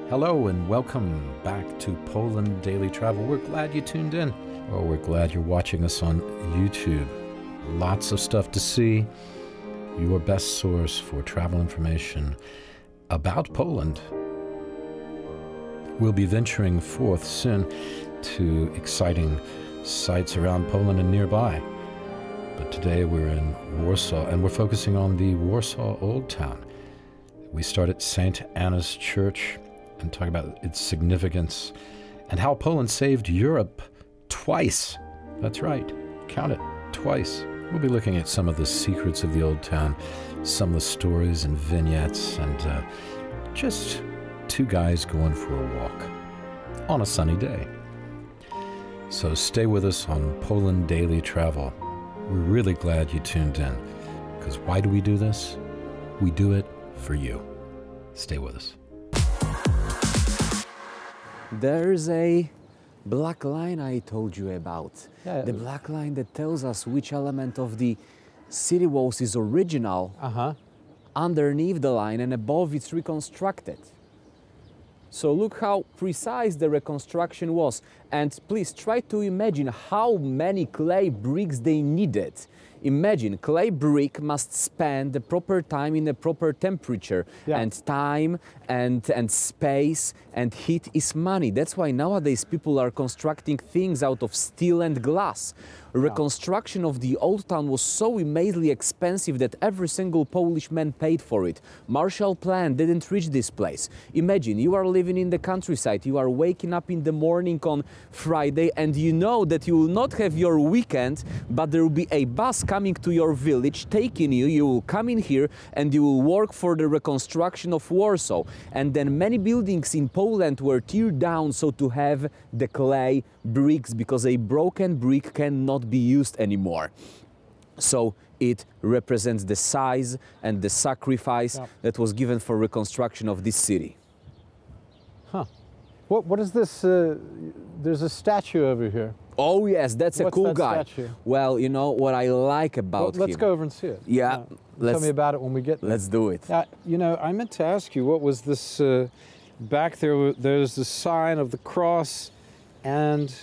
Hello and welcome back to Poland Daily Travel. We're glad you tuned in. Oh, we're glad you're watching us on YouTube. Lots of stuff to see. Your best source for travel information about Poland. We'll be venturing forth soon to exciting sites around Poland and nearby. But today we're in Warsaw and we're focusing on the Warsaw Old Town. We start at St. Anna's Church and talk about its significance and how Poland saved Europe twice. That's right, count it, twice. We'll be looking at some of the secrets of the old town, some of the stories and vignettes, and just two guys going for a walk on a sunny day. So stay with us on Poland Daily Travel. We're really glad you tuned in, because why do we do this? We do it for you. Stay with us. There's a black line I told you about. Yeah. The black line that tells us which element of the city walls is original. Underneath the line and above it's reconstructed. So look how precise the reconstruction was. And please try to imagine how many clay bricks they needed. Imagine, clay brick must spend the proper time in the proper temperature. Yeah. And time and space and heat is money. That's why nowadays people are constructing things out of steel and glass. Reconstruction of the old town was so amazingly expensive that every single Polish man paid for it. Marshall Plan didn't reach this place. Imagine, you are living in the countryside, you are waking up in the morning on Friday and you know that you will not have your weekend, but there will be a bus coming to your village, taking you, you will come in here and you will work for the reconstruction of Warsaw. And then many buildings in Poland were teared down so to have the clay bricks, because a broken brick cannot be used anymore. So it represents the size and the sacrifice that was given for reconstruction of this city. Huh. What is this? There's a statue over here. Oh yes, that's a cool guy. Statue? Well, you know what I like about him. Let's go over and see it. Yeah. Tell me about it when we get there. Let's do it. You know, I meant to ask you, what was this back there? There's the sign of the cross and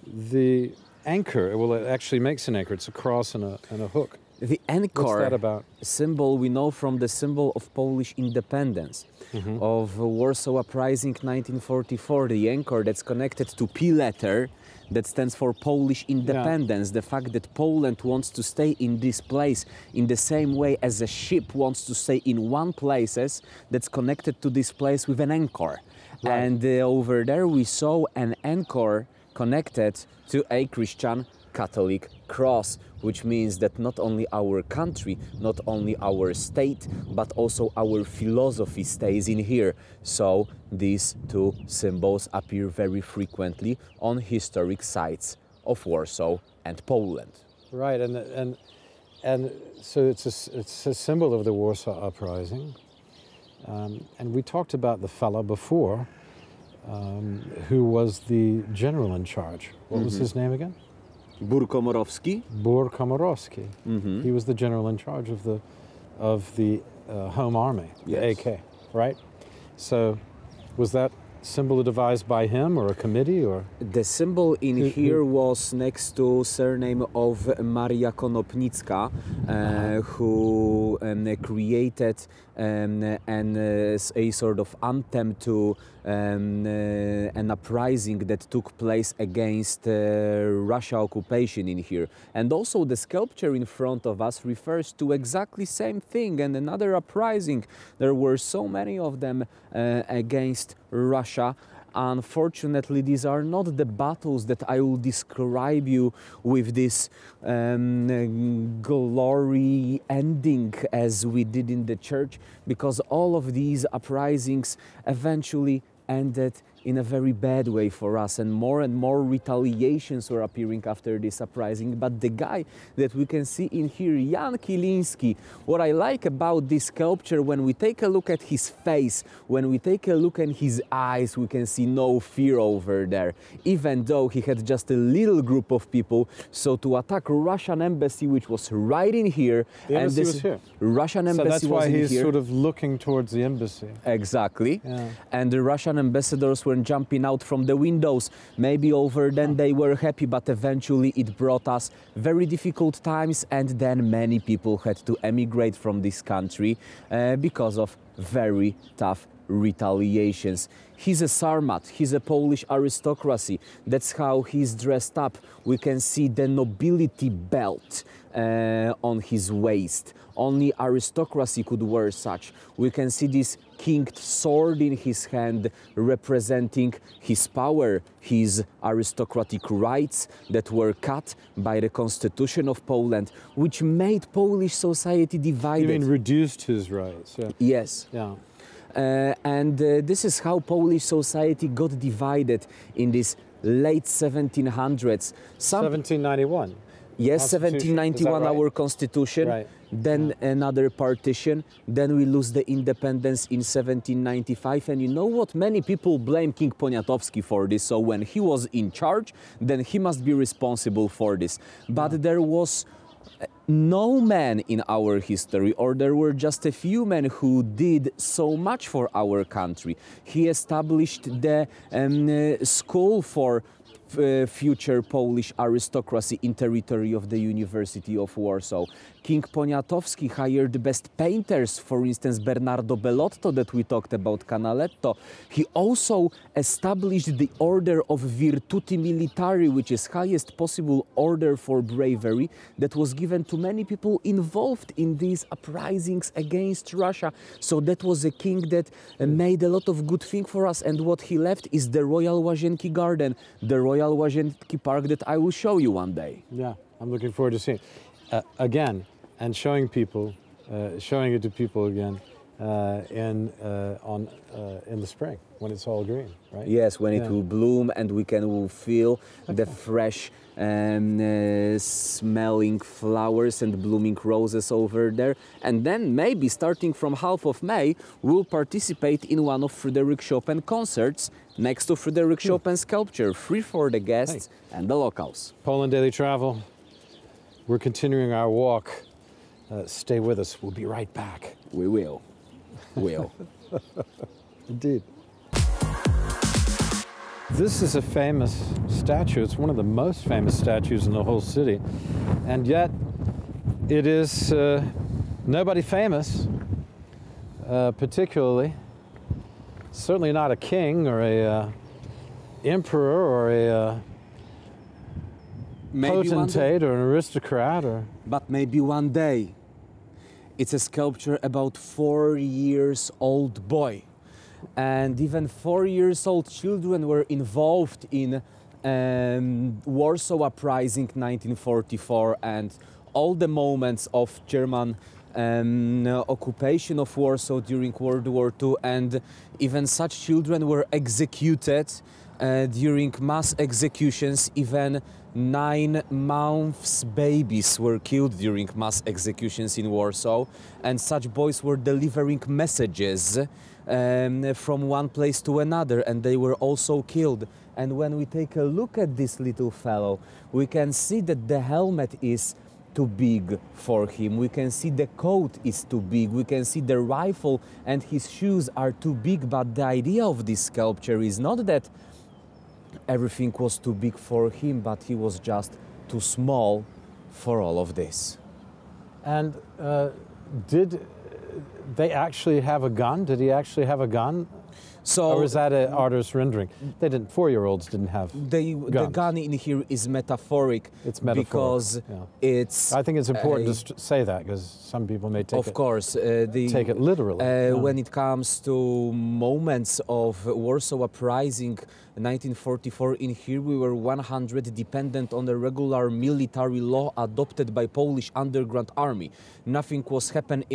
the anchor. Well, it actually makes an anchor. It's a cross and a hook. The anchor. What's that about? Symbol we know from the symbol of Polish independence, of Warsaw Uprising 1944. The anchor that's connected to P letter, that stands for Polish independence. The fact that Poland wants to stay in this place in the same way as a ship wants to stay in one place that's connected to this place with an anchor. Right. And over there we saw an anchor connected to a Christian Catholic cross, which means that not only our country, not only our state, but also our philosophy stays in here. So these two symbols appear very frequently on historic sites of Warsaw and Poland. Right, and so it's a symbol of the Warsaw Uprising. And we talked about the fella before, who was the general in charge. What was his name again? Komorowski? Komorowski. He was the general in charge of the Home Army, the AK, right? So was that symbol devised by him or a committee, or? The symbol in here was next to surname of Maria Konopnicka, who created a sort of anthem to an uprising that took place against Russia occupation in here. And also the sculpture in front of us refers to exactly same thing, and another uprising. There were so many of them against Russia. Unfortunately, these are not the battles that I will describe you with this glory ending as we did in the church, because all of these uprisings eventually ended in a very bad way for us, and more retaliations were appearing after this uprising. But the guy that we can see in here, Jan Kiliński, what I like about this sculpture, when we take a look at his face, when we take a look at his eyes, we can see no fear over there, even though he had just a little group of people. So to attack Russian embassy, which was right in here, the and embassy this was here. Russian So embassy that's was why in he's here. sort of looking towards the embassy. Exactly. Yeah. And the Russian ambassadors were jumping out from the windows. Maybe over then they were happy, but eventually it brought us very difficult times, and then many people had to emigrate from this country because of very tough retaliations. He's a Sarmat, he's a Polish aristocracy. That's how he's dressed up. We can see the nobility belt on his waist. Only aristocracy could wear such. We can see this kinged sword in his hand, representing his power, his aristocratic rights that were cut by the Constitution of Poland, which made Polish society divided. Even reduced his rights. Yeah. Yes. Yeah. This is how Polish society got divided in this late 1700s. 1791. Yes, Constitution, 1791, is that right? our constitution, Right. then another partition, then we lose the independence in 1795. And you know what? Many people blame King Poniatowski for this. So when he was in charge, then he must be responsible for this. But there was no man in our history, or there were just a few men who did so much for our country. He established the school for future Polish aristocracy in territory of the University of Warsaw. King Poniatowski hired the best painters, for instance Bernardo Bellotto that we talked about, Canaletto. He also established the order of Virtuti Militari, which is highest possible order for bravery, that was given to many people involved in these uprisings against Russia. So that was a king that made a lot of good things for us, and what he left is the Royal Łazienki Garden, the Royal Łazienki Park that I will show you one day. Yeah, I'm looking forward to seeing it. Again, and showing it to people again in the spring when it's all green, right? Yes, when it will bloom and we can feel the fresh smelling flowers and blooming roses over there. And then maybe starting from half of May, we'll participate in one of Frederick Chopin concerts next to Frederick Chopin's sculpture, free for the guests and the locals. Poland Daily Travel. We're continuing our walk. Stay with us. We'll be right back. We will. Will. Indeed. This is a famous statue. It's one of the most famous statues in the whole city. And yet, it is nobody famous, particularly. Certainly not a king or a emperor or a potentate or an aristocrat. But maybe one day. It's a sculpture about 4-year-old boy. And even 4-year-old children were involved in Warsaw Uprising 1944 and all the moments of German occupation of Warsaw during World War II. And even such children were executed during mass executions. Even 9 months babies were killed during mass executions in Warsaw, and such boys were delivering messages from one place to another, and they were also killed. And when we take a look at this little fellow, we can see that the helmet is too big for him. We can see the coat is too big. We can see the rifle and his shoes are too big. But the idea of this sculpture is not that everything was too big for him, but he was just too small for all of this. And did they actually have a gun? Did he actually have a gun? So, or is that an artist's rendering? They didn't. 4-year-olds didn't have the gun in here is metaphoric. It's metaphoric because it's. I think it's important to say that because some people may take take it literally. When it comes to moments of Warsaw Uprising, 1944, in here we were 100 dependent on the regular military law adopted by Polish underground army. Nothing was happened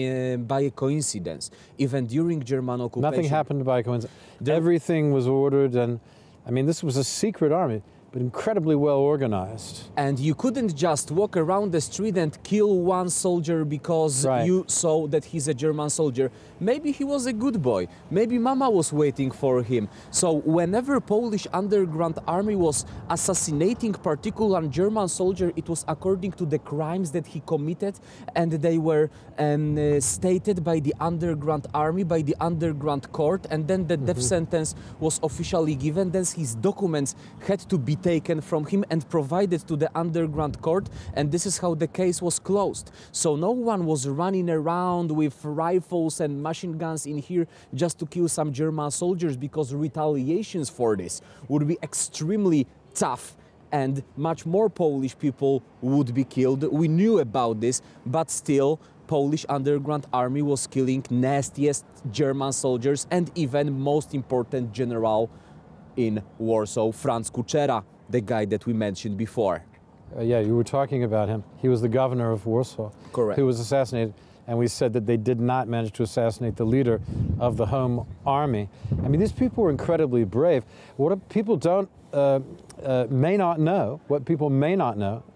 by a coincidence. Even during German occupation. Nothing happened by coincidence. Everything was ordered, and I mean, this was a secret army, but incredibly well organized. And you couldn't just walk around the street and kill one soldier because you saw that he's a German soldier. Maybe he was a good boy. Maybe Mama was waiting for him. So whenever Polish underground army was assassinating particular German soldier, it was according to the crimes that he committed, and they were stated by the underground army, by the underground court, and then the death sentence was officially given. Then his documents had to be taken from him and provided to the underground court, and this is how the case was closed. So no one was running around with rifles and machine guns in here just to kill some German soldiers, because retaliations for this would be extremely tough and much more Polish people would be killed. We knew about this, but still Polish underground army was killing nastiest German soldiers and even most important general in Warsaw, Franz Kuchera, the guy that we mentioned before. Yeah, you were talking about him. He was the governor of Warsaw. Correct. Who was assassinated, and we said that they did not manage to assassinate the leader of the Home Army. I mean, these people were incredibly brave. What people may not know,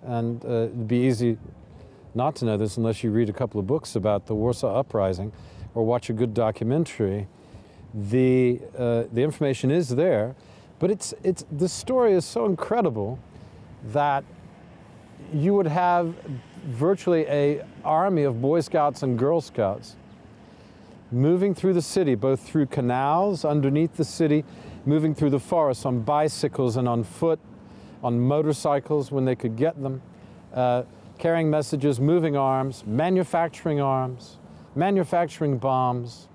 and it'd be easy not to know this unless you read a couple of books about the Warsaw Uprising or watch a good documentary. The information is there, but the story is so incredible that you would have virtually an army of Boy Scouts and Girl Scouts moving through the city, both through canals underneath the city, moving through the forests on bicycles and on foot, on motorcycles when they could get them, carrying messages, moving arms, manufacturing bombs,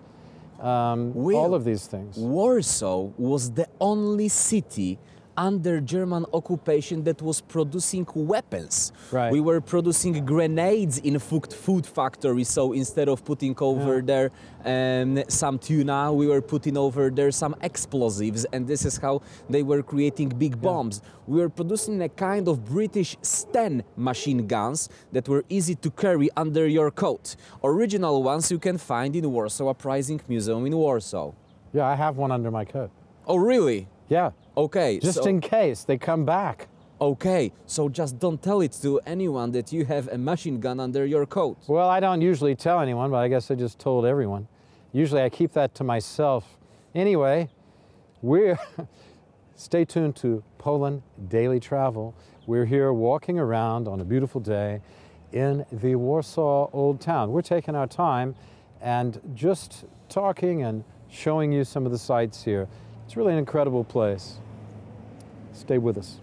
all of these things. Warsaw was the only city under German occupation that was producing weapons. Right. We were producing grenades in food factories, so instead of putting over there some tuna, we were putting over there some explosives, and this is how they were creating big bombs. We were producing a kind of British Sten machine guns that were easy to carry under your coat. Original ones you can find in Warsaw Uprising Museum in Warsaw. Yeah, I have one under my coat. Oh, really? Yeah. Okay. Just in case they come back. Okay, so just don't tell it to anyone that you have a machine gun under your coat. Well, I don't usually tell anyone, but I guess I just told everyone. Usually I keep that to myself. Anyway, stay tuned to Poland Daily Travel. We're here walking around on a beautiful day in the Warsaw Old Town. We're taking our time and just talking and showing you some of the sights here. It's really an incredible place. Stay with us.